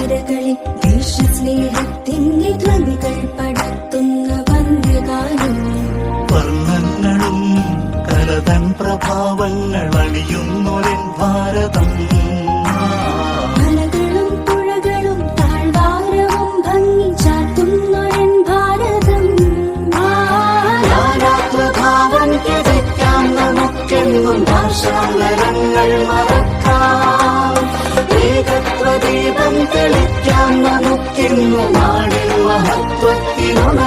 താഴ്വരകളിൽ ദേശസ്നേഹത്തിന്റെ ധ്വനികൾ പടർത്തുന്ന വന്യഗാനം. വർണ്ണങ്ങളും കലതൻ പ്രഭാവങ്ങൾ അണിയുന്നൊരൻ ഭാരതം. മലകളും പുഴകളും താഴ്വാരവും ഭംഗി ചാർത്തുന്നൊരൻ ഭാരതം. നാനാത്വഭാവം കിതയ്ക്കാം നമുക്കെന്നും ഭാഷാന്തരങ്ങൾ മറക്കാം. ഏകത്വദീപം തെളിക്കാം നമുക്കിന്നു നാടിൻ മഹത്വത്തിനുണരാം.